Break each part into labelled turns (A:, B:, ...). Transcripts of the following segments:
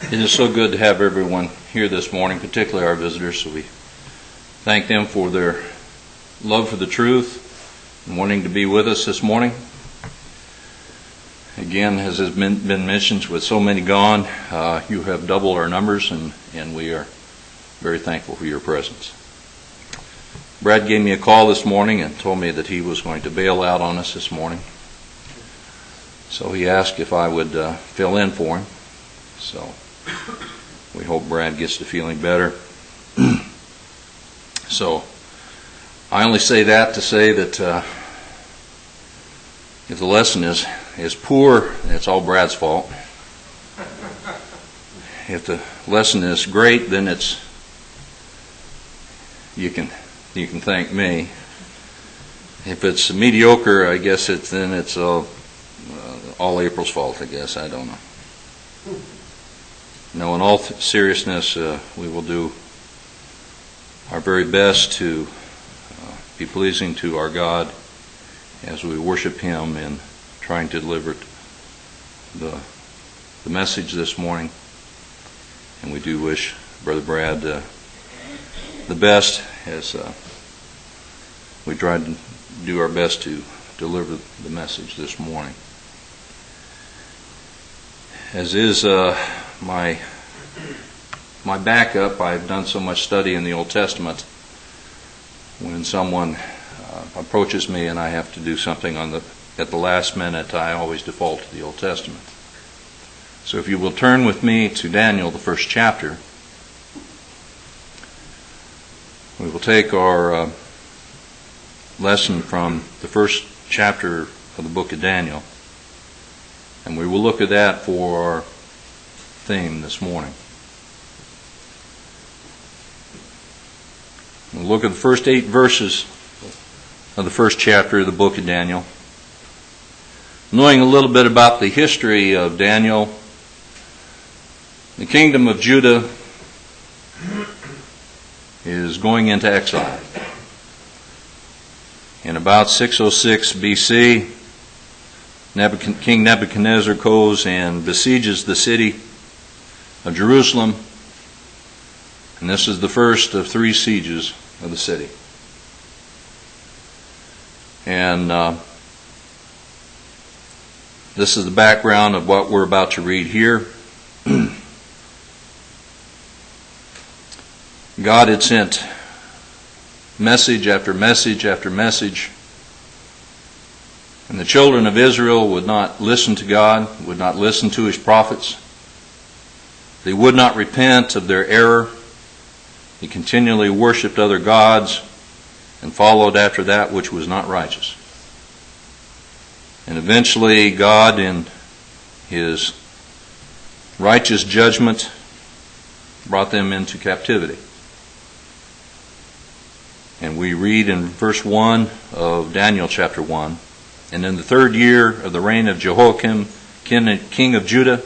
A: It is so good to have everyone here this morning, particularly our visitors. So we thank them for their love for the truth and wanting to be with us this morning. Again, as has been mentioned, with so many gone, you have doubled our numbers, and we are very thankful for your presence. Brad gave me a call this morning and told me that he was going to bail out on us this morning. So he asked if I would fill in for him. So we hope Brad gets to feeling better. So I only say that to say that if the lesson is poor, it's all Brad's fault. If the lesson is great, then you can thank me. If it's mediocre, I guess it's all April's fault, I guess. I don't know. No, in all seriousness, we will do our very best to be pleasing to our God as we worship Him in trying to deliver the message this morning. And we do wish Brother Brad the best as we try to do our best to deliver the message this morning. As is my backup, I've done so much study in the Old Testament. When someone approaches me and I have to do something at the last minute, I always default to the Old Testament. So if you will turn with me to Daniel, the first chapter, we will take our lesson from the first chapter of the book of Daniel, and we will look at that for our theme this morning. We'll look at the first 8 verses of the first chapter of the book of Daniel. Knowing a little bit about the history of Daniel, the kingdom of Judah is going into exile. In about 606 BC, King Nebuchadnezzar goes and besieges the city of Jerusalem, and this is the first of 3 sieges of the city. And this is the background of what we're about to read here. God had sent message after message after message, and the children of Israel would not listen to God, would not listen to His prophets. They would not repent of their error. They continually worshipped other gods and followed after that which was not righteous. And eventually God, in His righteous judgment, brought them into captivity. And we read in verse 1 of Daniel chapter 1, "And in the 3rd year of the reign of Jehoiakim, king of Judah,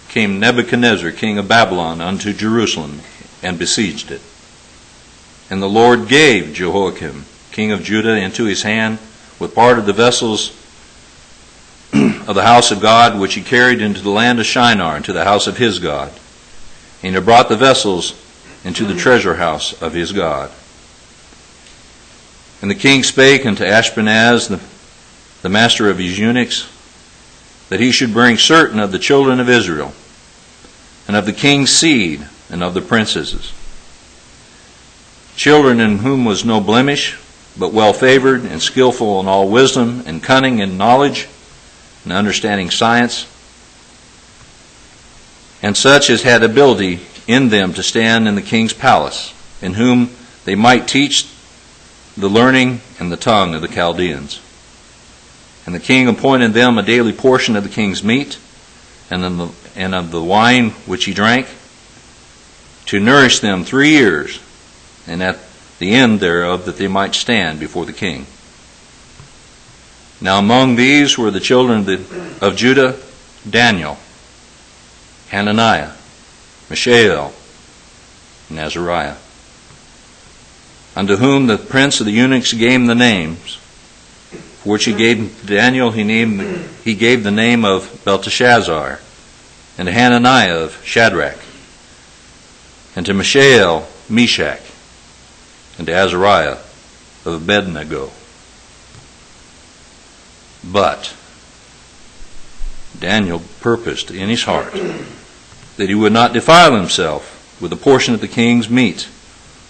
A: came Nebuchadnezzar, king of Babylon, unto Jerusalem, and besieged it. And the Lord gave Jehoiakim, king of Judah, into his hand, with part of the vessels of the house of God, which he carried into the land of Shinar, into the house of his God. And he brought the vessels into the treasure house of his God. And the king spake unto Ashpenaz, the master of his eunuchs, that he should bring certain of the children of Israel, and of the king's seed, and of the princesses, children in whom was no blemish, but well favored, and skillful in all wisdom, and cunning in knowledge, and understanding science, and such as had ability in them to stand in the king's palace, in whom they might teach the learning and the tongue of the Chaldeans. And the king appointed them a daily portion of the king's meat, and of the wine which he drank, to nourish them 3 years, and at the end thereof that they might stand before the king. Now among these were the children of Judah, Daniel, Hananiah, Mishael, and Azariah, unto whom the prince of the eunuchs gave the names, for which he gave Daniel, he gave the name of Belteshazzar, and to Hananiah of Shadrach, and to Mishael, Meshach, and to Azariah of Abednego. But Daniel purposed in his heart that he would not defile himself with a portion of the king's meat,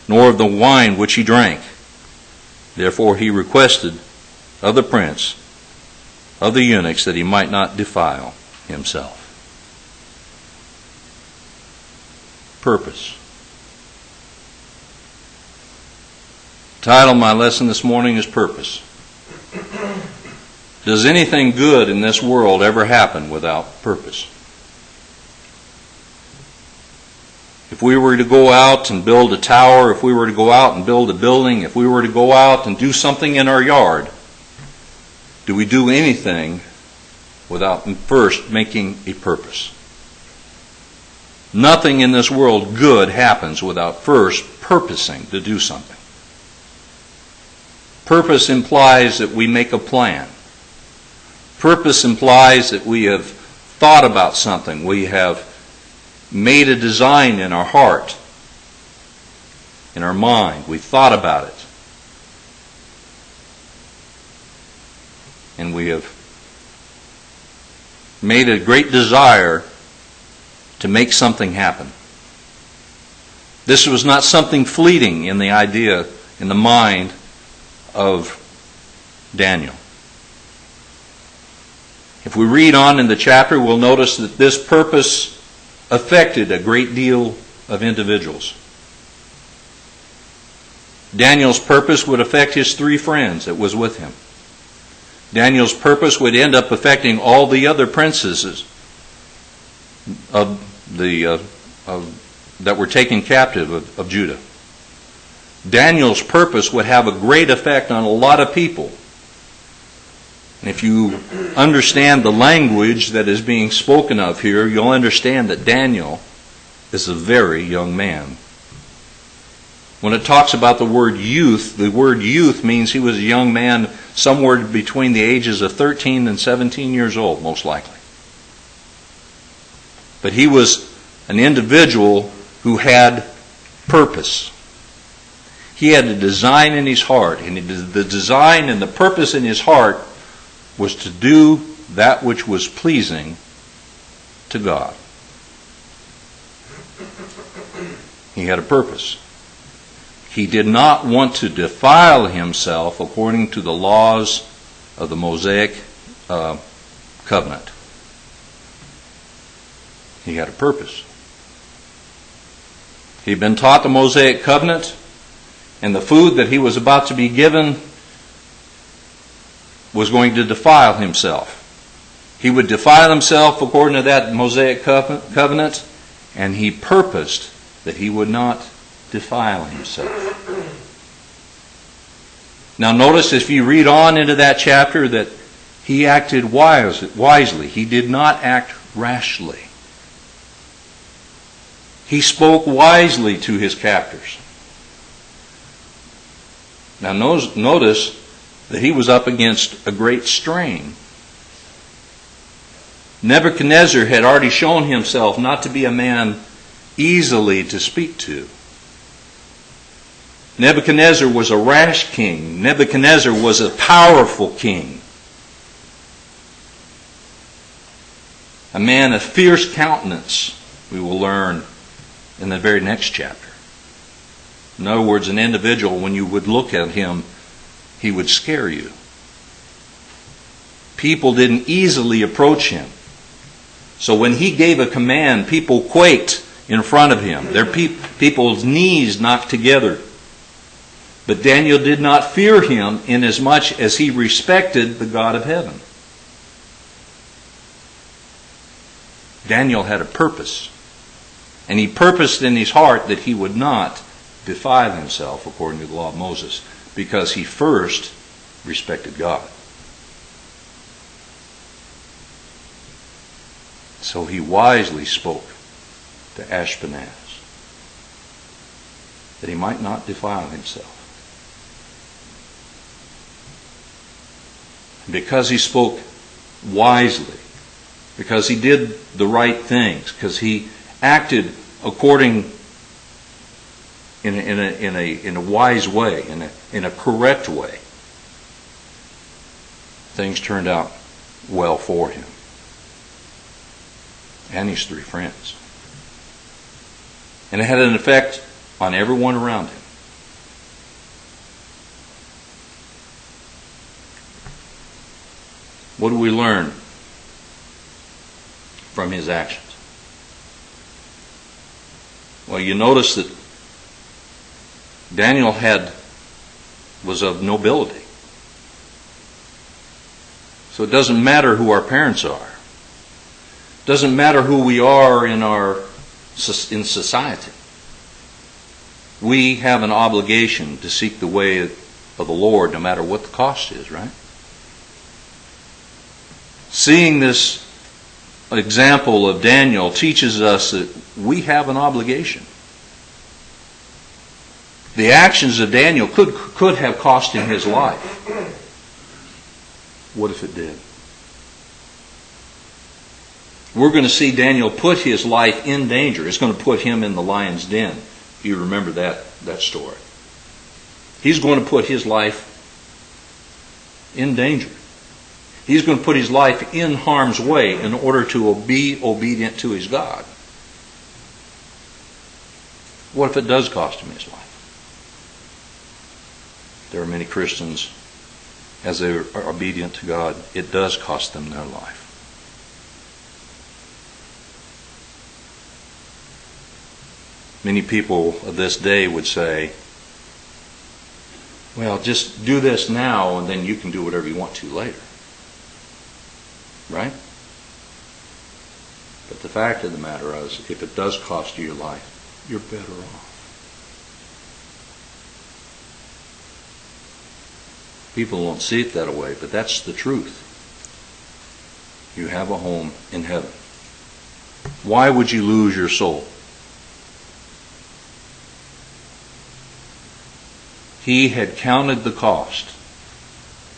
A: nor of the wine which he drank. Therefore he requested of the prince of the eunuchs that he might not defile himself. Purpose. The title of my lesson this morning is Purpose. Does anything good in this world ever happen without purpose? If we were to go out and build a tower, if we were to go out and build a building, if we were to go out and do something in our yard, do we do anything without first making a purpose? Nothing in this world good happens without first purposing to do something. Purpose implies that we make a plan. Purpose implies that we have thought about something. We have made a design in our heart, in our mind. We thought about it. And we have made a great desire to make something happen. This was not something fleeting in the idea, in the mind of Daniel. If we read on in the chapter, we'll notice that this purpose affected a great deal of individuals. Daniel's purpose would affect his 3 friends that was with him. Daniel's purpose would end up affecting all the other princesses that were taken captive of Judah. Daniel's purpose would have a great effect on a lot of people. And if you understand the language that is being spoken of here, you'll understand that Daniel is a very young man. When it talks about the word youth means he was a young man somewhere between the ages of 13 and 17 years old, most likely. But he was an individual who had purpose. He had a design in his heart, and the design and the purpose in his heart was to do that which was pleasing to God. He had a purpose. He did not want to defile himself according to the laws of the Mosaic covenant. He had a purpose. He'd been taught the Mosaic covenant, and the food that he was about to be given was going to defile himself. He would defile himself according to that Mosaic covenant, and he purposed that he would not defile himself. Now notice if you read on into that chapter that he acted wisely. He did not act rashly. He spoke wisely to his captors. Now notice that he was up against a great strain. Nebuchadnezzar had already shown himself not to be a man easily to speak to. Nebuchadnezzar was a rash king. Nebuchadnezzar was a powerful king. A man of fierce countenance, we will learn in the very next chapter. In other words, an individual, when you would look at him, he would scare you. People didn't easily approach him. So when he gave a command, people quaked in front of him. Their people's knees knocked together. But Daniel did not fear him inasmuch as he respected the God of heaven. Daniel had a purpose. And he purposed in his heart that he would not defile himself according to the law of Moses, because he first respected God. So he wisely spoke to Ashpenaz that he might not defile himself. And because he spoke wisely, because he did the right things, because he acted according in a wise way, in a correct way. Things turned out well for him and his three friends. And it had an effect on everyone around him. What do we learn from his actions? Well, you notice that Daniel was of nobility. So it doesn't matter who our parents are. It doesn't matter who we are in society. We have an obligation to seek the way of the Lord no matter what the cost is, right? Seeing this example of Daniel teaches us that we have an obligation. The actions of Daniel could have cost him his life. What if it did? We're going to see Daniel put his life in danger. It's going to put him in the lion's den. If you remember that story. He's going to put his life in danger. He's going to put his life in harm's way in order to be obedient to his God. What if it does cost him his life? There are many Christians, as they are obedient to God, it does cost them their life. Many people of this day would say, well, just do this now and then you can do whatever you want to later. Right? But the fact of the matter is, if it does cost you your life, you're better off. People won't see it that way, but that's the truth. You have a home in heaven. Why would you lose your soul? He had counted the cost.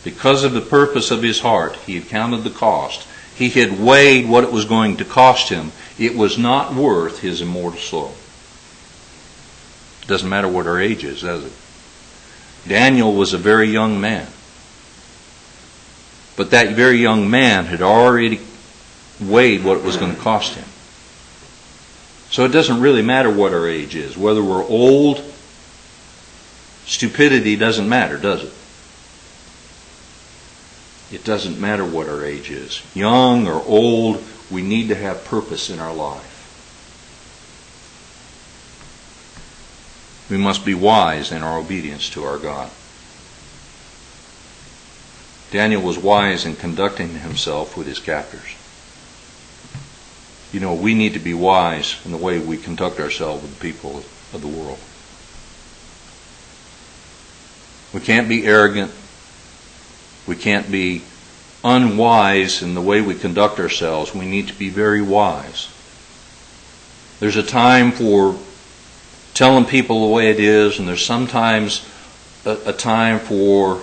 A: Because of the purpose of his heart, he had counted the cost. He had weighed what it was going to cost him. It was not worth his immortal soul. It doesn't matter what our age is, does it? Daniel was a very young man. But that very young man had already weighed what it was going to cost him. So it doesn't really matter what our age is. Whether we're old, stupidity doesn't matter, does it? It doesn't matter what our age is. Young or old, we need to have purpose in our life. We must be wise in our obedience to our God. Daniel was wise in conducting himself with his captors. You know, we need to be wise in the way we conduct ourselves with the people of the world. We can't be arrogant. We can't be unwise in the way we conduct ourselves. We need to be very wise. There's a time for telling people the way it is, and there's sometimes a time for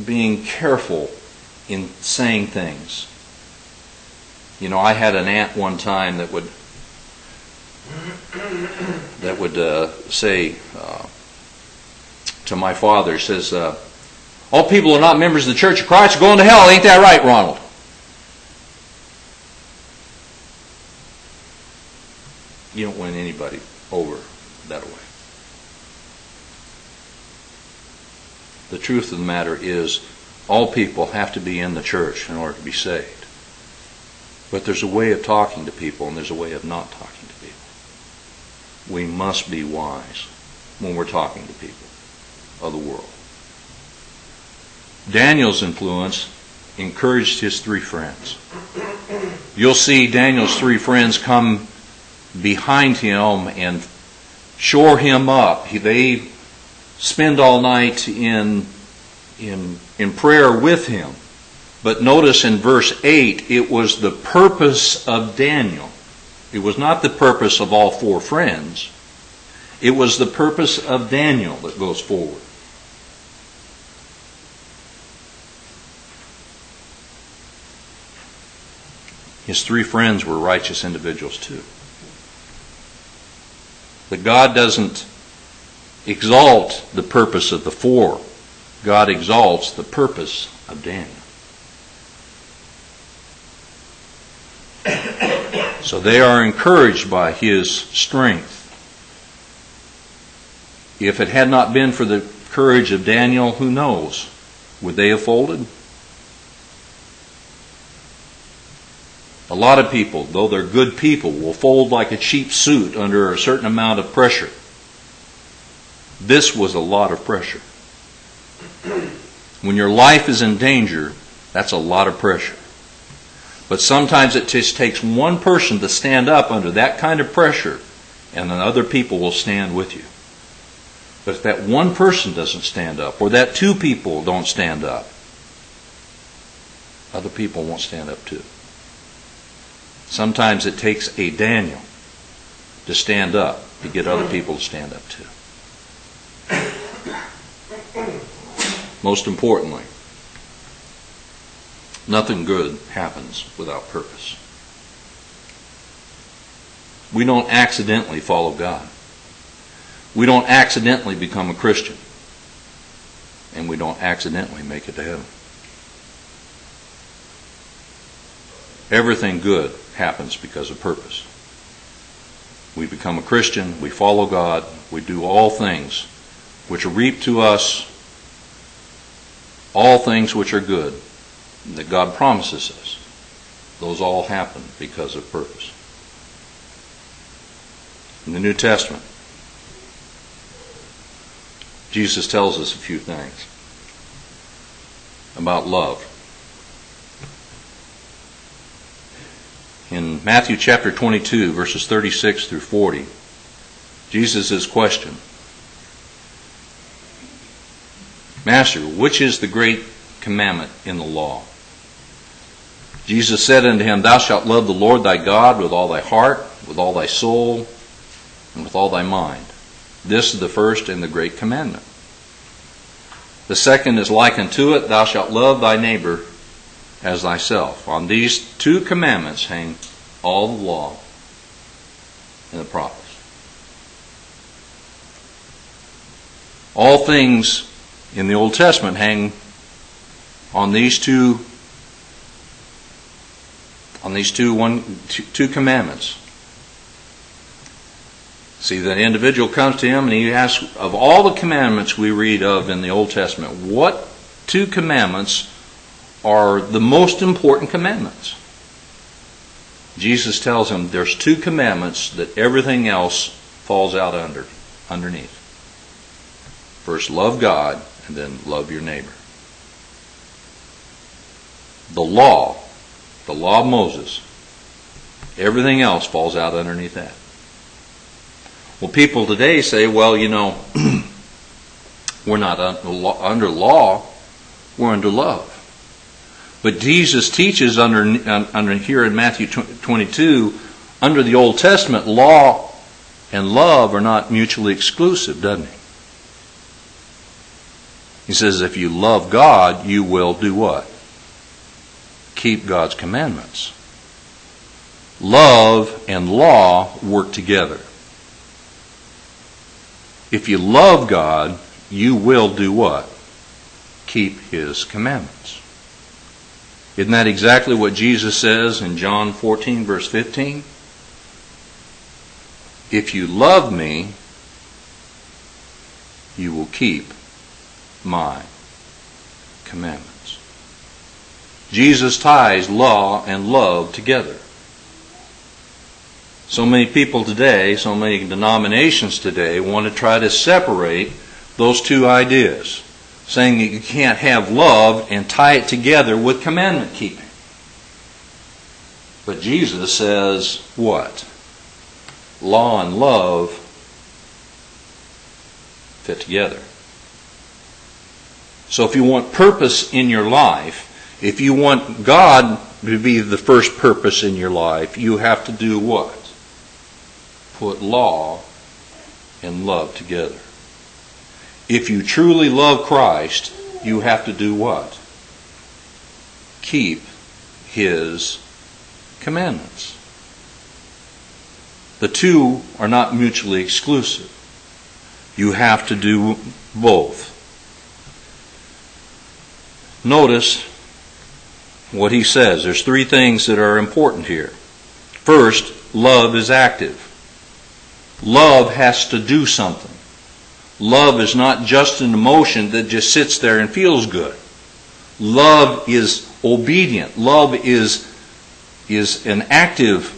A: being careful in saying things. You know, I had an aunt one time that would say to my father, says, all people who are not members of the Church of Christ are going to hell. Ain't that right, Ronald? You don't win anybody over that way. The truth of the matter is, all people have to be in the church in order to be saved. But there's a way of talking to people and there's a way of not talking to people. We must be wise when we're talking to people of the world. Daniel's influence encouraged his three friends. You'll see Daniel's three friends come behind him and shore him up. They spend all night in prayer with him. But notice in verse 8, it was the purpose of Daniel. It was not the purpose of all four friends. It was the purpose of Daniel that goes forward. His 3 friends were righteous individuals too. But God doesn't exalt the purpose of the 4. God exalts the purpose of Daniel. So they are encouraged by his strength. If it had not been for the courage of Daniel, who knows? Would they have folded? A lot of people, though they're good people, will fold like a cheap suit under a certain amount of pressure. This was a lot of pressure. When your life is in danger, that's a lot of pressure. But sometimes it just takes one person to stand up under that kind of pressure, and then other people will stand with you. But if that one person doesn't stand up, or that 2 people don't stand up, other people won't stand up too. Sometimes it takes a Daniel to stand up to get other people to stand up too. Most importantly, nothing good happens without purpose. We don't accidentally follow God. We don't accidentally become a Christian. And we don't accidentally make it to heaven. Everything good happens because of purpose. We become a Christian, we follow God, we do all things which reap to us all things which are good that God promises us. Those all happen because of purpose. In the New Testament, Jesus tells us a few things about love. In Matthew chapter 22, verses 36 through 40, Jesus is questioned. Master, which is the great commandment in the law? Jesus said unto him, Thou shalt love the Lord thy God with all thy heart, with all thy soul, and with all thy mind. This is the first and the great commandment. The second is like unto it, Thou shalt love thy neighbor as thyself. On these 2 commandments hang all the law and the prophets. All things in the Old Testament hang on these two commandments. See, the individual comes to him and he asks, of all the commandments we read of in the Old Testament, what 2 commandments are the most important commandments? Jesus tells him there's 2 commandments that everything else falls out underneath. First, love God, and then love your neighbor. The law of Moses, everything else falls out underneath that. Well, people today say, well, we're not under law, we're under love. But Jesus teaches under here in Matthew 22, under the Old Testament, law and love are not mutually exclusive, doesn't he? He says if you love God, you will do what? Keep God's commandments. Love and law work together. If you love God, you will do what? Keep His commandments. Isn't that exactly what Jesus says in John 14, verse 15? If you love me, you will keep my commandments. Jesus ties law and love together. So many people today, so many denominations today want to try to separate those 2 ideas, saying that you can't have love and tie it together with commandment keeping. But Jesus says what? Law and love fit together. So if you want purpose in your life, if you want God to be the first purpose in your life, you have to do what? Put law and love together. If you truly love Christ, you have to do what? Keep His commandments. The two are not mutually exclusive. You have to do both. Notice what he says. There's three things that are important here. First, love is active. Love has to do something. Love is not just an emotion that just sits there and feels good. Love is obedient. Love is an active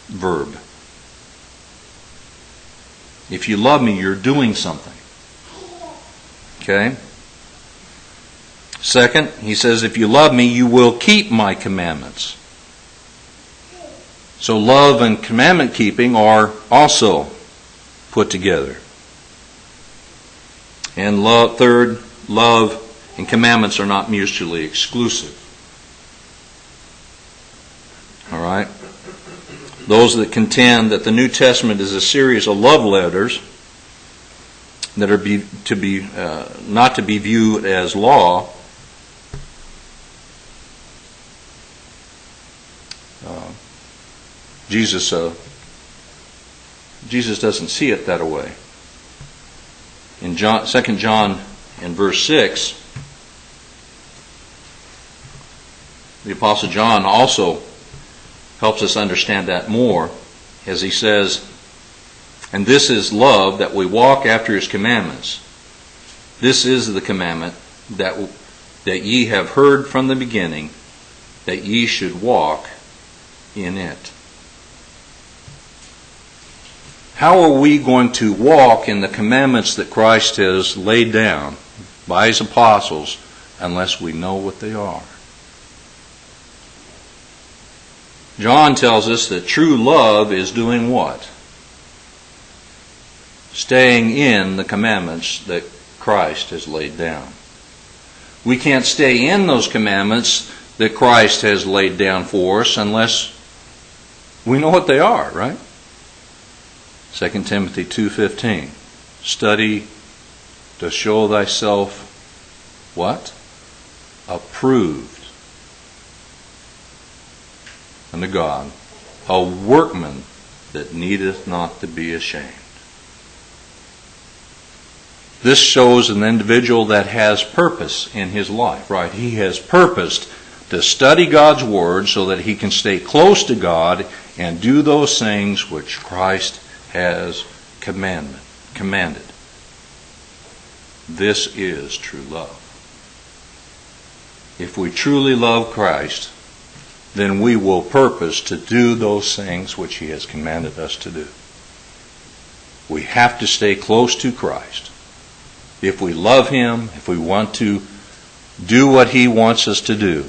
A: verb. If you love me, you're doing something. Okay? Second, he says, if you love me, you will keep my commandments. So love and commandment keeping are also put together. And third, love and commandments are not mutually exclusive. All right? Those that contend that the New Testament is a series of love letters that are not to be viewed as law, Jesus doesn't see it that way. In 2 John in verse 6, the Apostle John also helps us understand that more as he says, and this is love, that we walk after his commandments. This is the commandment that ye have heard from the beginning, that ye should walk in it. How are we going to walk in the commandments that Christ has laid down by his apostles unless we know what they are? John tells us that true love is doing what? Staying in the commandments that Christ has laid down. We can't stay in those commandments that Christ has laid down for us unless we know what they are, right? 2 Timothy 2:15. Study to show thyself what? Approved unto God, a workman that needeth not to be ashamed. This shows an individual that has purpose in his life, right? He has purposed to study God's Word so that he can stay close to God and do those things which Christ has commanded. This is true love. If we truly love Christ, then we will purpose to do those things which he has commanded us to do. We have to stay close to Christ. If we love him, if we want to do what he wants us to do,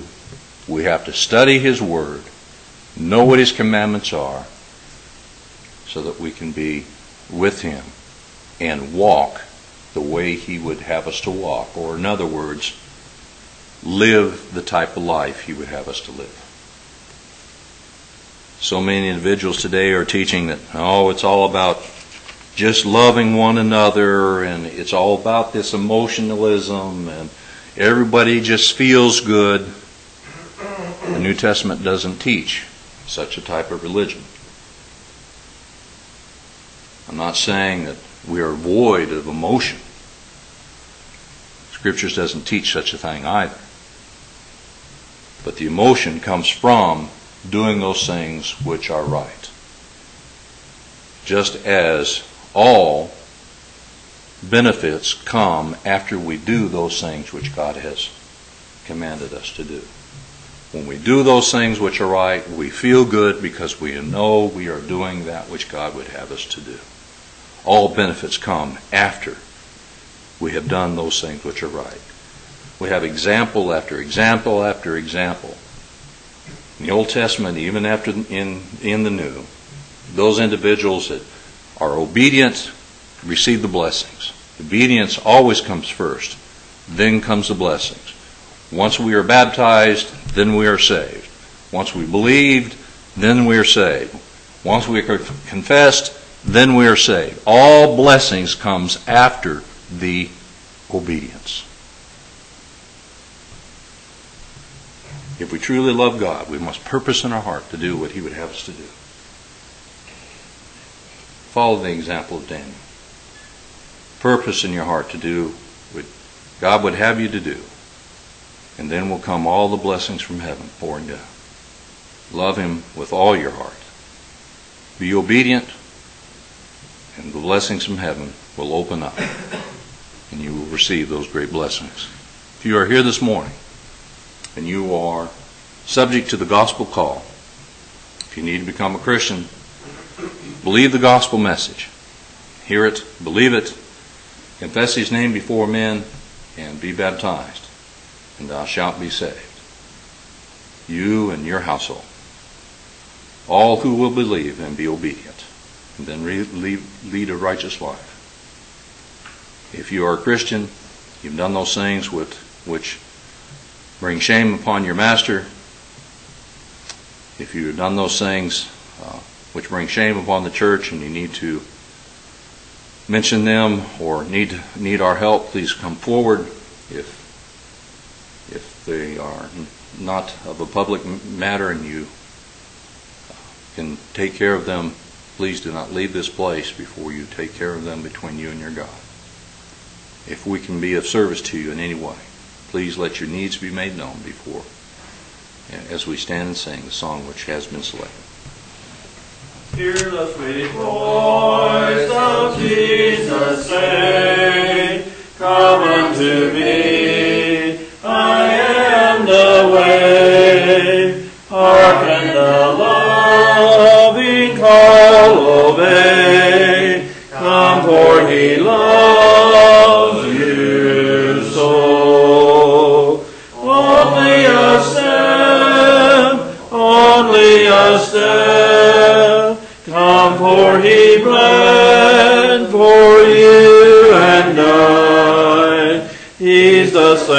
A: we have to study his Word, know what his commandments are, so that we can be with him and walk the way he would have us to walk. Or in other words, live the type of life he would have us to live. So many individuals today are teaching that, it's all about just loving one another, and it's all about this emotionalism, and everybody just feels good. The New Testament doesn't teach such a type of religion. I'm not saying that we are void of emotion. Scriptures doesn't teach such a thing either. But the emotion comes from doing those things which are right. Just as all benefits come after we do those things which God has commanded us to do. When we do those things which are right, we feel good because we know we are doing that which God would have us to do. All benefits come after we have done those things which are right. We have example after example after example. In the Old Testament, even after in the New, those individuals that are obedient receive the blessings. Obedience always comes first. Then comes the blessings. Once we are baptized, then we are saved. Once we believed, then we are saved. Once we are confessed, then we are saved. All blessings comes after the obedience. If we truly love God, we must purpose in our heart to do what He would have us to do. Follow the example of Daniel. Purpose in your heart to do what God would have you to do. And then will come all the blessings from heaven pouring down. Love Him with all your heart. Be obedient, and the blessings from heaven will open up, and you will receive those great blessings. If you are here this morning, and you are subject to the gospel call, if you need to become a Christian, believe the gospel message. Hear it, believe it, confess His name before men, and be baptized, and thou shalt be saved. You and your household. All who will believe and be obedient, and then lead a righteous life. If you are a Christian, you've done those things which bring shame upon your master. If you have done those things which bring shame upon the church, and you need to mention them or need our help, please come forward. If they are not of a public matter and you can take care of them, please do not leave this place before you take care of them between you and your God. If we can be of service to you in any way, please let your needs be made known before, as we stand and sing the song which has been selected.
B: Hear the sweet voice of Jesus say, come unto me, I am the way. Hearken the loving call, obey. Come, for He loves you so. Only a step, come, for He bled for you and I. He's the same.